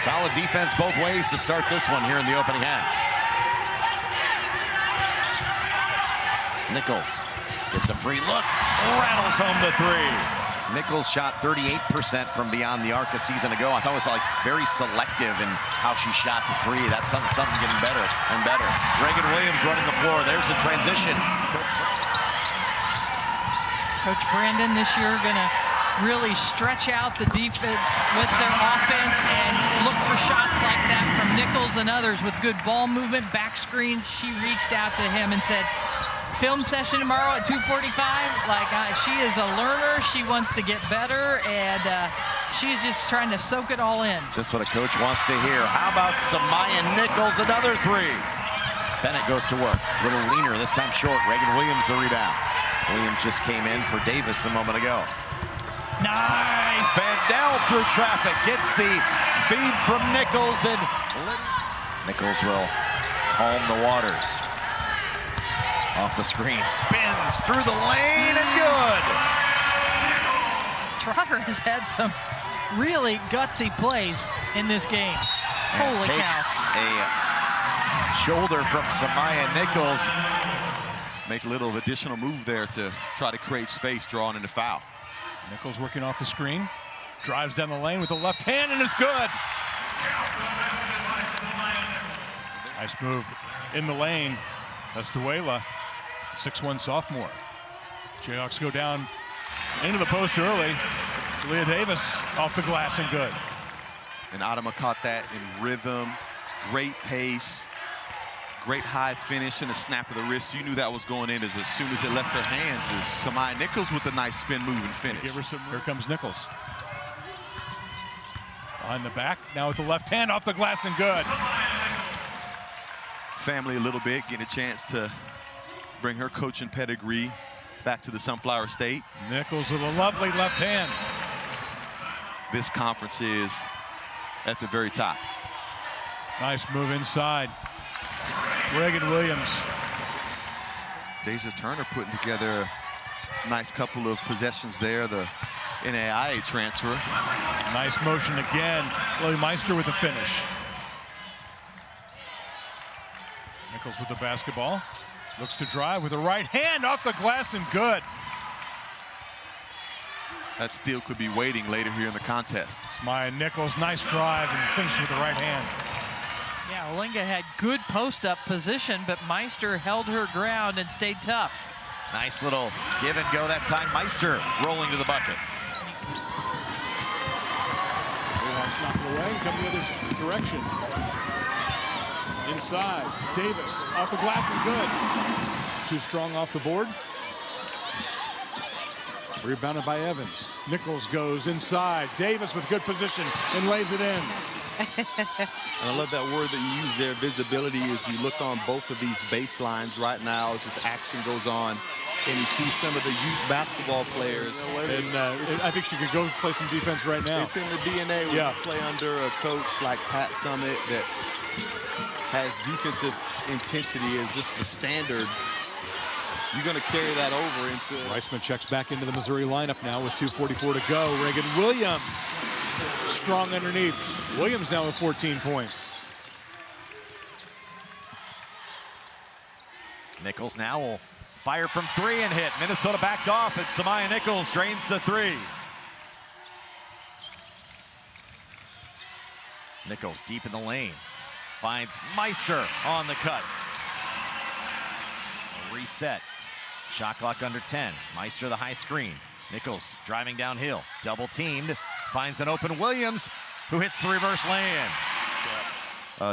Solid defense both ways to start this one here in the opening half. Nichols gets a free look, rattles home the three. Nichols shot 38% from beyond the arc a season ago. I thought it was like very selective in how she shot the three. That's something getting better and better. Reagan Williams running the floor. There's a transition. Coach Brandon this year gonna really stretch out the defense with their offense and look for shots like that from Nichols and others with good ball movement, back screens. She reached out to him and said, film session tomorrow at 2:45. She is a learner. She wants to get better, and she's just trying to soak it all in. Just what a coach wants to hear. How about Samaya Nichols, another three? Bennett goes to work. A little leaner, this time short. Reagan Williams the rebound. Williams just came in for Davis a moment ago. Nice! Vandell through traffic, gets the feed from Nichols, and Nichols will calm the waters. Off the screen, spins through the lane, and good! Trotter has had some really gutsy plays in this game. And Holy takes cow. a shoulder from Samaya Nichols. Make a little additional move there to try to create space, drawing in the foul. Nichols working off the screen, drives down the lane with the left hand, and it's good. Nice move in the lane. That's Duela, 6'1" sophomore. Jayhawks go down into the post early. Leah Davis off the glass and good. And Adama caught that in rhythm, great pace, great high finish, and a snap of the wrist. You knew that was going in as soon as it left her hands. Is Samaya Nichols with a nice spin move and finish. Give her some. Here comes Nichols. Behind the back, now with the left hand off the glass and good. Family a little bit, getting a chance to bring her coaching pedigree back to the Sunflower State. Nichols with a lovely left hand. This conference is at the very top. Nice move inside. Reagan Williams. Deja Turner putting together a nice couple of possessions there, the NAIA transfer. Nice motion again. Chloe Meister with the finish. Nichols with the basketball. Looks to drive with the right hand off the glass and good. That steal could be waiting later here in the contest. Samaya Nichols, nice drive and finish with the right hand. Yeah, Olinga had good post-up position, but Meister held her ground and stayed tough. Nice little give and go that time. Meister rolling to the bucket. Jayhawks knock it away, come the other direction. Inside, Davis off the glass and good. Too strong off the board. Rebounded by Evans. Nichols goes inside. Davis with good position and lays it in. And I love that word that you use there, visibility, as you look on both of these baselines right now as this action goes on. And you see some of the youth basketball players. And I think she could go play some defense right now. It's in the DNA when you play under a coach like Pat Summitt that has defensive intensity as just the standard. You're going to carry that over into... Weissman checks back into the Missouri lineup now with 2:44 to go. Reagan Williams strong underneath. Williams now with 14 points. Nichols now will fire from three and hit. Minnesota backed off, and Samaya Nichols drains the three. Nichols deep in the lane. Finds Meister on the cut. A reset. Shot clock under 10. Meister the high screen. Nichols driving downhill. Double teamed. Finds an open Williams, who hits the reverse lay-in.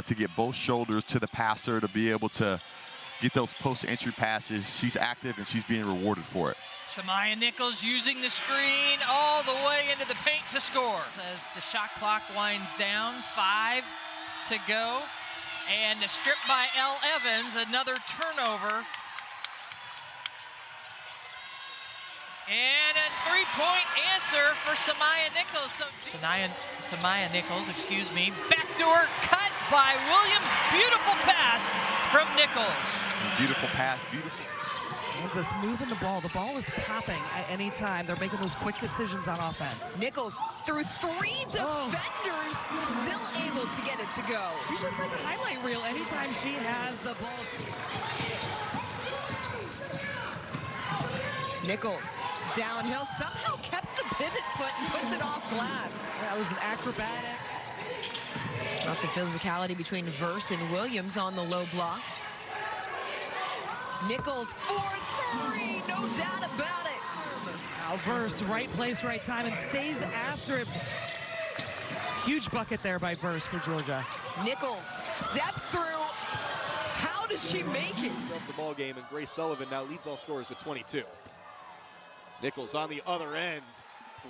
To get both shoulders to the passer, to be able to get those post-entry passes. She's active and she's being rewarded for it. Samaya Nichols using the screen all the way into the paint to score. As the shot clock winds down, 5 to go. And a strip by L. Evans, another turnover. And a three-point answer for Samaya Nichols. Samaya Nichols, backdoor cut by Williams. Beautiful pass from Nichols. Beautiful pass, beautiful. Kansas moving the ball. The ball is popping at any time. They're making those quick decisions on offense. Nichols through 3 defenders, still able minute to go. She's just like a highlight reel anytime she has the ball. Nichols downhill, somehow kept the pivot foot and puts it off glass. That was an acrobatic. Lots of physicality between Verse and Williams on the low block. Nichols for 3, no doubt about it. Now Verse, right place, right time, and stays after it. Huge bucket there by Verse for Georgia. Nichols, step through. How does she make it? The ball game, and Grace Sullivan now leads all scorers with 22. Nichols on the other end,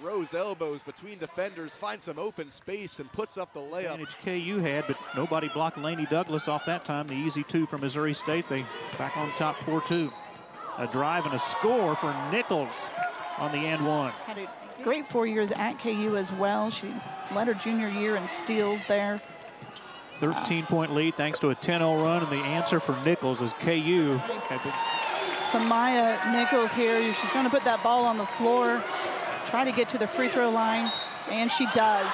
throws elbows between defenders, finds some open space, and puts up the layup. Advantage KU had, but nobody blocked Lainey Douglas off that time. The easy 2 from Missouri State. They back on top 4-2. A drive and a score for Nichols on the and one. Had a great 4 years at KU as well. She led her junior year in steals there. 13-point lead thanks to a 10-0 run, and the answer for Nichols is KU. Samaya Nichols here. She's going to put that ball on the floor, try to get to the free throw line, and she does.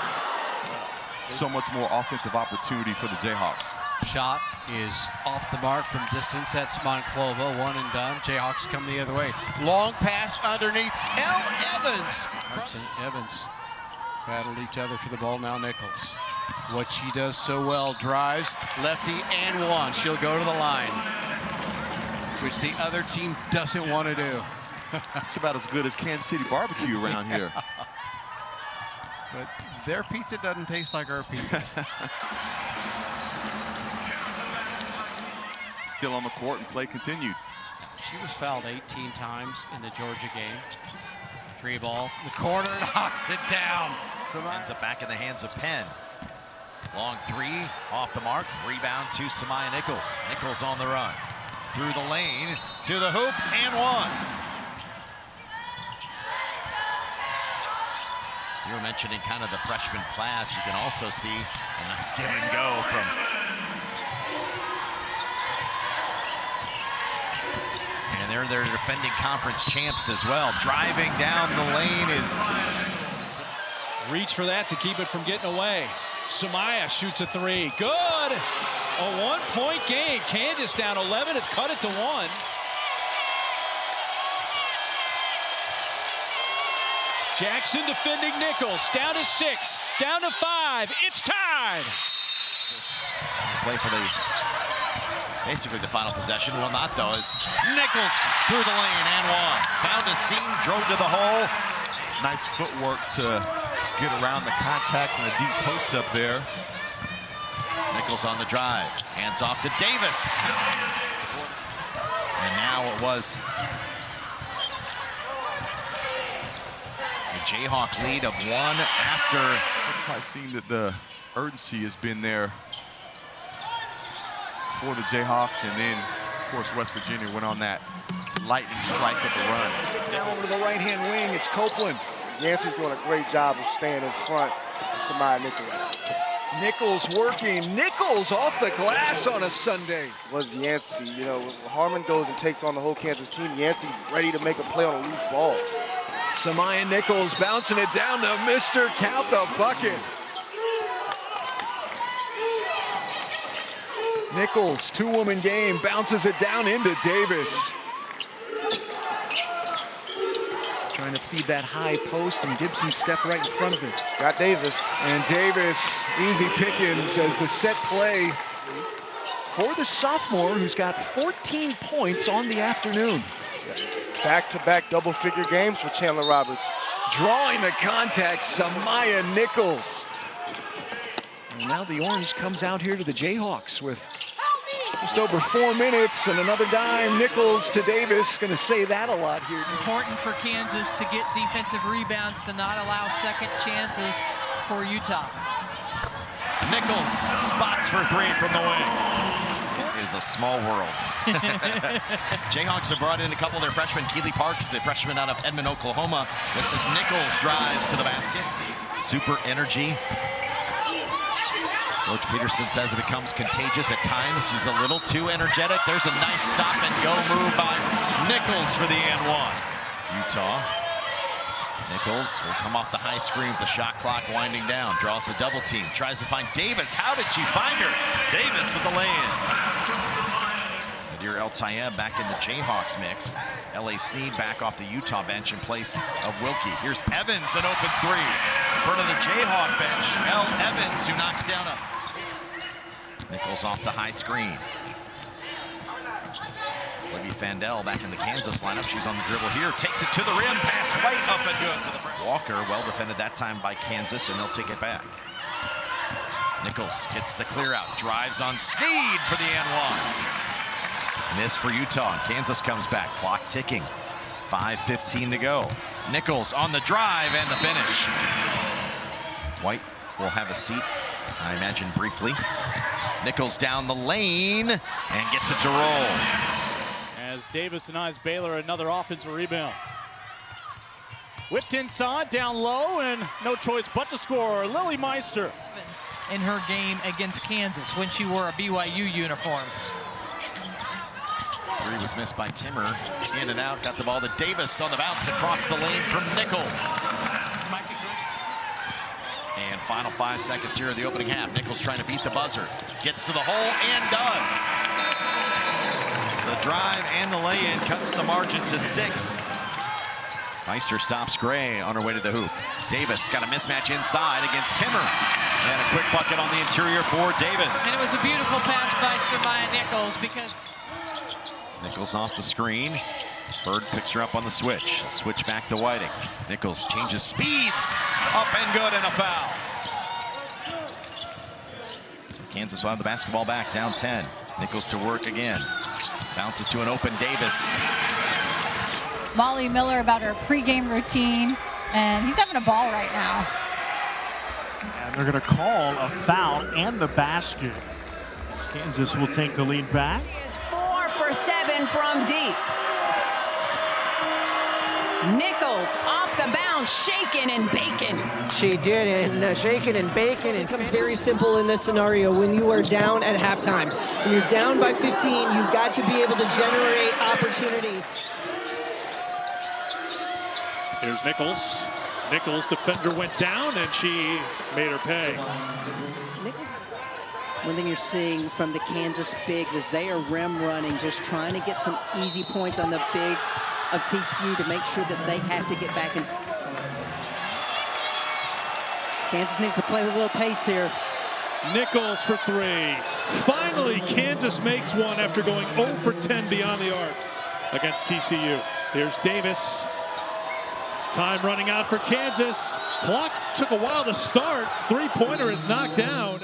So much more offensive opportunity for the Jayhawks. Shot is off the mark from distance. That's Monclova, 1 and done. Jayhawks come the other way. Long pass underneath. Evans. Hart and Evans battled each other for the ball. Now Nichols. What she does so well, drives, lefty and 1. She'll go to the line, which the other team doesn't want to do. It's about as good as Kansas City barbecue around here. But their pizza doesn't taste like our pizza. Still on the court and play continued. She was fouled 18 times in the Georgia game. 3 ball from the corner, knocks it down. So ends up back in the hands of Penn. Long 3 off the mark. Rebound to Samaya Nichols. Nichols on the run. Through the lane to the hoop and 1. You were mentioning kind of the freshman class. You can also see a nice give and go from. And they're their defending conference champs as well. Driving down the lane is. Reach for that to keep it from getting away. Samaya shoots a 3. Good. A 1-point game. Kansas down 11. It's cut it to 1. Jackson defending Nichols. Down to 6. Down to 5. It's tied. Play for basically the final possession. Well, not though, as Nichols through the lane and 1. Found a seam, drove to the hole. Nice footwork to get around the contact and the deep post up there. Nichols on the drive. Hands off to Davis. And now it was the Jayhawk lead of 1 after. I've seen that the urgency has been there for the Jayhawks, and then, of course, West Virginia went on that lightning strike of the run. Down over to the right-hand wing, it's Copeland. Yancey's doing a great job of staying in front of Samaya Nichols. Nichols working. Nichols off the glass on a Sunday. Was Yancey, you know, when Harmon goes and takes on the whole Kansas team, Yancey's ready to make a play on a loose ball. Samaya Nichols bouncing it down to Mr. Count the bucket. Nichols, 2-woman game, bounces it down into Davis. Trying to feed that high post, and Gibson stepped right in front of it. Got Davis. And Davis, easy pickings as the set play for the sophomore who's got 14 points on the afternoon. Back-to-back double-figure games for Chandler Roberts. Drawing the contact, Samaya Nichols. And now the orange comes out here to the Jayhawks with just over 4 minutes and another dime. Nichols to Davis, going to say that a lot here. Important for Kansas to get defensive rebounds to not allow second chances for Utah. Nichols spots for 3 from the wing. It is a small world. Jayhawks have brought in a couple of their freshmen. Keely Parks, the freshman out of Edmond, Oklahoma. This is Nichols drives to the basket. Super energy. Coach Peterson says it becomes contagious at times. He's a little too energetic. There's a nice stop and go move by Nichols for the and 1. Utah Nichols will come off the high screen with the shot clock winding down. Draws a double team. Tries to find Davis. How did she find her? Davis with the lay-in. Nadir El-Tayeb back in the Jayhawks mix. L.A. Snead back off the Utah bench in place of Wilkie. Here's Evans, an open three. In front of the Jayhawk bench, Evans, who knocks down a... Nichols off the high screen. Libby Fandel back in the Kansas lineup. She's on the dribble here. Takes it to the rim. Pass right up and good for the Walker. Well defended that time by Kansas, and they'll take it back. Nichols gets the clear out. Drives on Snead for the and one. Miss for Utah. Kansas comes back. Clock ticking. 5:15 to go. Nichols on the drive and the finish. White will have a seat, I imagine, briefly. Nichols down the lane and gets it to roll. As Davis denies Baylor another offensive rebound. Whipped inside, down low, and no choice but to score. Lily Meister. In her game against Kansas when she wore a BYU uniform. Three was missed by Timmer. In and out, got the ball to Davis on the bounce across the lane from Nichols. And final 5 seconds here in the opening half. Nichols trying to beat the buzzer. Gets to the hole and does. The drive and the lay-in cuts the margin to 6. Meister stops Gray on her way to the hoop. Davis got a mismatch inside against Timmer. And a quick bucket on the interior for Davis. And it was a beautiful pass by Samaya Nichols because... Nichols off the screen. Bird picks her up on the switch. Switch back to Whiting. Nichols changes speeds. Up and good and a foul. So Kansas will have the basketball back, down 10. Nichols to work again. Bounces to an open Davis. Molly Miller about her pregame routine, and he's having a ball right now. And they're going to call a foul and the basket. As Kansas will take the lead back. 4 for 7 from deep. Nichols off the bounce, shaking and baking. She did, and shaking and baking. It becomes very simple in this scenario when you are down at halftime. When you're down by 15, you've got to be able to generate opportunities. Here's Nichols. Nichols, defender went down, and she made her pay. One thing you're seeing from the Kansas bigs is they are rim running, just trying to get some easy points on the bigs of TCU to make sure that they have to get back in. Kansas needs to play with a little pace here. Nichols for 3. Finally, Kansas makes one after going 0 for 10 beyond the arc against TCU. Here's Davis. Time running out for Kansas. Clock took a while to start. Three-pointer is knocked down.